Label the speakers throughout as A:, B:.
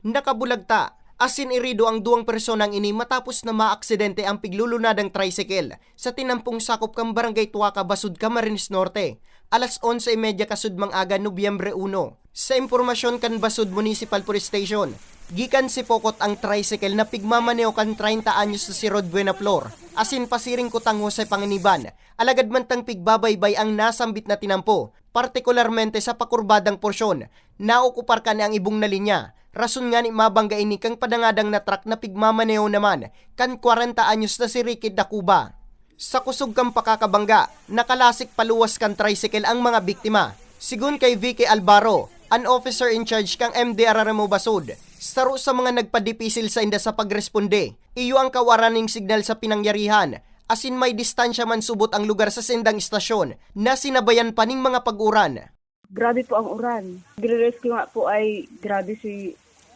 A: Nakabulagta, asin irido ang duwang personang ini matapos na maaksidente ang piglulunadang tricycle sa tinampong sakop kang Barangay Tuaca, Basud, Camarines Norte, alas 11:30 kasudmang aga Nobyembre 1. Sa impormasyon kan Basud Municipal Police Station, gikan si Pokot ang tricycle na pigmamaneo kan 30 anyos na si Rod Buenaflor, asin pasiring kutang Jose Panginiban, alagad man tang pigbabaybay ang nasambit na tinampo, partikularmente sa pakurbadang porsyon, naokupar ka na ang ibong na linya. Rason nga ni mabangga ini kang padangadang na truck na pigmamaneo naman kan 40 anyos na si Ricky Dacuba. Sa kusog kang pakakabangga, nakalasik paluwas kan tricycle ang mga biktima. Sigun kay Vicky Albaro, an officer in charge kang MDRRMO Basud, saro sa mga nagpadipisil sa inda sa pagresponde, iyo ang kawaraning signal sa pinangyarihan, asin may distansya man subot ang lugar sa sendang istasyon na sinabayan pa ning mga pag-uran.
B: Grabe po ang uran. Nagre-rescue nga po ay grabe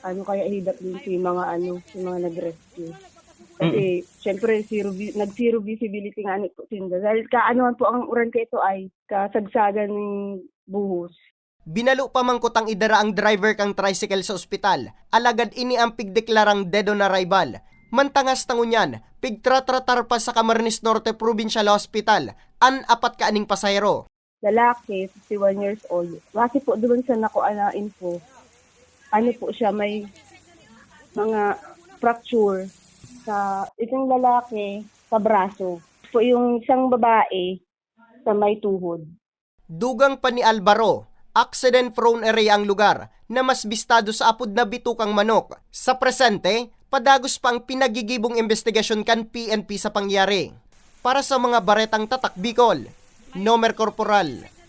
B: kaya hidap din si mga nag-rescue. Kasi syempre nag-zero visibility nga nito sinda. Dahil kaanoan po ang uran kay ito ay kasagsagan ng buhos.
A: Binalo pa mangkotang idara ang driver kang tricycle sa ospital, alagad ini ang pigdeklarang dead on arrival. Mantangas tangunyan, pigtratratar pa sa Camarines Norte Provincial Hospital, an apat kaaning pasahero.
B: Lalaki, 51 years old. Kasi po doon sa nakuha na info, po siya, may mga fracture sa itong lalaki sa braso. Po yung isang babae sa may tuhod.
A: Dugang pa ni Albaro, accident-prone area ang lugar na mas bistado sa apod na bitukang manok. Sa presente, padagos pa ang pinagigibong investigasyon kan PNP sa pangyari. Para sa mga baretang tatak Bicol, Nomer Corporal